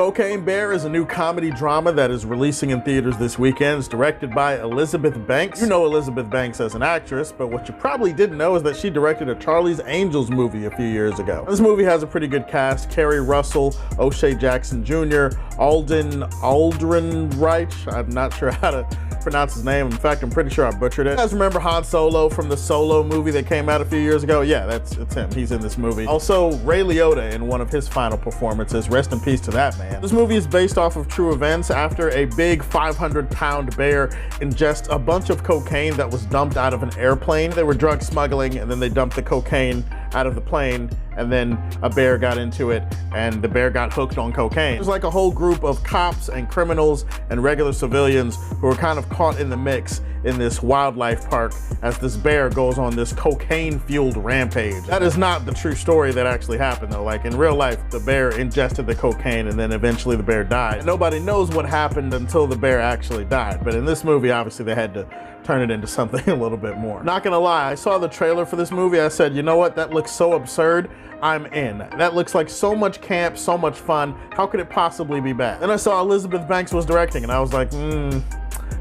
Cocaine Bear is a new comedy drama that is releasing in theaters this weekend. It's directed by Elizabeth Banks. You know Elizabeth Banks as an actress, but what you probably didn't know is that she directed a Charlie's Angels movie a few years ago. This movie has a pretty good cast: Kerry Russell, O'Shea Jackson Jr., Alden Ehrenreich. I'm not sure how to pronounce his name. In fact, I'm pretty sure I butchered it. You guys remember Han Solo from the Solo movie that came out a few years ago? Yeah, it's him. He's in this movie. Also, Ray Liotta in one of his final performances. Rest in peace to that man. This movie is based off of true events after a big 500-pound bear ingests a bunch of cocaine that was dumped out of an airplane. They were drug smuggling, and then they dumped the cocaine out of the plane, and then a bear got into it, and the bear got hooked on cocaine. There's like a whole group of cops and criminals and regular civilians who are kind of caught in the mix in this wildlife park as this bear goes on this cocaine-fueled rampage. That is not the true story that actually happened though. Like in real life, the bear ingested the cocaine and then eventually the bear died. Nobody knows what happened until the bear actually died. But in this movie, obviously they had to turn it into something a little bit more. Not gonna lie, I saw the trailer for this movie. I said, you know what? That looks so absurd. I'm in. That looks like so much camp, so much fun. How could it possibly be bad? Then I saw Elizabeth Banks was directing and I was like,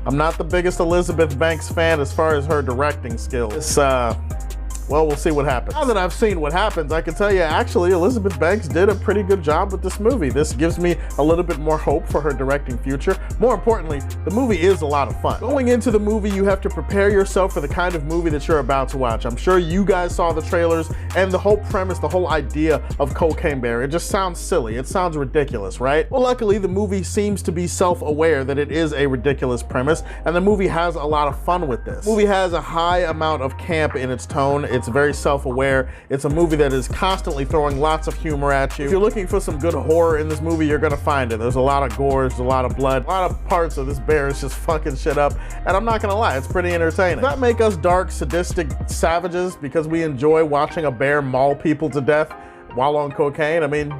I'm not the biggest Elizabeth Banks fan as far as her directing skills. Well, we'll see what happens. Now that I've seen what happens, I can tell you actually Elizabeth Banks did a pretty good job with this movie. This gives me a little bit more hope for her directing future. More importantly, the movie is a lot of fun. Going into the movie, you have to prepare yourself for the kind of movie that you're about to watch. I'm sure you guys saw the trailers and the whole premise, the whole idea of Cocaine Bear. It just sounds silly. It sounds ridiculous, right? Well, luckily the movie seems to be self-aware that it is a ridiculous premise, and the movie has a lot of fun with this. The movie has a high amount of camp in its tone. It's very self-aware. It's a movie that is constantly throwing lots of humor at you. If you're looking for some good horror in this movie, you're gonna find it. There's a lot of gore, there's a lot of blood, a lot of parts of this bear is just fucking shit up, and I'm not gonna lie, it's pretty entertaining. Does that make us dark, sadistic savages because we enjoy watching a bear maul people to death while on cocaine? I mean,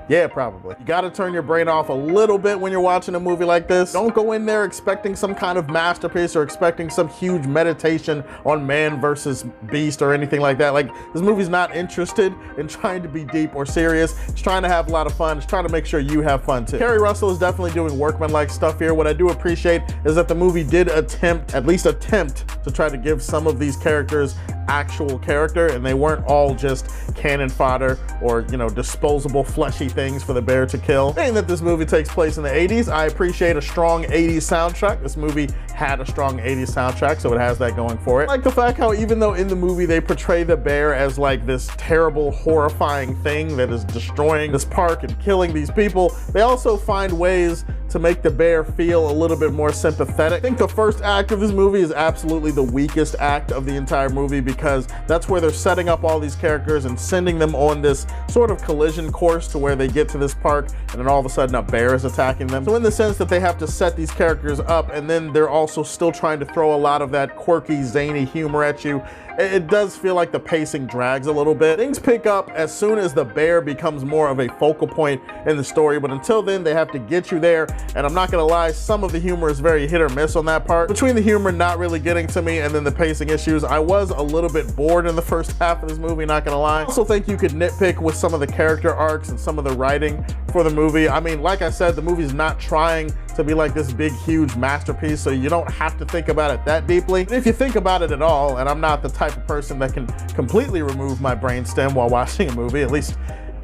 yeah, probably. You gotta turn your brain off a little bit when you're watching a movie like this. Don't go in there expecting some kind of masterpiece or expecting some huge meditation on man versus beast or anything like that. Like, this movie's not interested in trying to be deep or serious. It's trying to have a lot of fun. It's trying to make sure you have fun too. Kerry Russell is definitely doing workman-like stuff here. What I do appreciate is that the movie did at least attempt to try to give some of these characters actual character, and they weren't all just cannon fodder or, you know, disposable fleshy things for the bear to kill. Saying that this movie takes place in the 80s, I appreciate a strong 80s soundtrack. This movie had a strong 80s soundtrack, so it has that going for it. I like the fact how even though in the movie they portray the bear as like this terrible, horrifying thing that is destroying this park and killing these people, they also find ways to make the bear feel a little bit more sympathetic. I think the first act of this movie is absolutely the weakest act of the entire movie because that's where they're setting up all these characters and sending them on this sort of collision course to where they get to this park and then all of a sudden a bear is attacking them. So in the sense that they have to set these characters up and then they're also still trying to throw a lot of that quirky, zany humor at you, it does feel like the pacing drags a little bit. Things pick up as soon as the bear becomes more of a focal point in the story, but until then they have to get you there, and I'm not gonna lie, some of the humor is very hit or miss on that part. Between the humor not really getting to me and then the pacing issues, I was a little bit bored in the first half of this movie, not gonna lie. I also think you could nitpick with some of the character arcs and some of the writing for the movie. I mean, like I said, the movie's not trying to be like this big, huge masterpiece, so you don't have to think about it that deeply. But if you think about it at all, and I'm not the type of person that can completely remove my brainstem while watching a movie, at least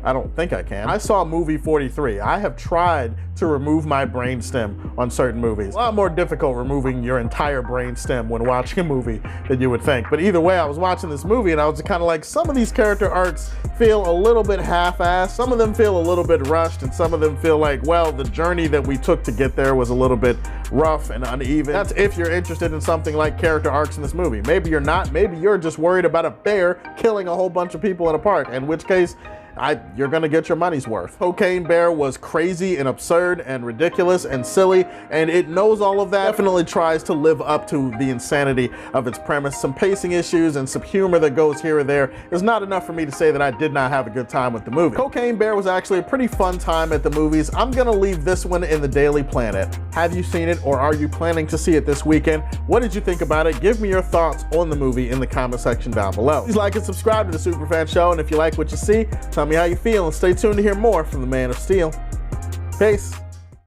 I don't think I can. I saw movie 43. I have tried to remove my brainstem on certain movies. A lot more difficult removing your entire brainstem when watching a movie than you would think. But either way, I was watching this movie and I was kind of like, some of these character arcs feel a little bit half-assed. Some of them feel a little bit rushed, and some of them feel like, well, the journey that we took to get there was a little bit rough and uneven. That's if you're interested in something like character arcs in this movie. Maybe you're not. Maybe you're just worried about a bear killing a whole bunch of people in a park, in which case, you're gonna get your money's worth. Cocaine Bear was crazy and absurd and ridiculous and silly, and it knows all of that. Definitely tries to live up to the insanity of its premise. Some pacing issues and some humor that goes here or there is not enough for me to say that I did not have a good time with the movie. Cocaine Bear was actually a pretty fun time at the movies. I'm gonna leave this one in the Daily Planet. Have you seen it, or are you planning to see it this weekend? What did you think about it? Give me your thoughts on the movie in the comment section down below. Please like and subscribe to the Superfan Show, and if you like what you see, tell me how you feel, and stay tuned to hear more from the Man of Steel. Peace.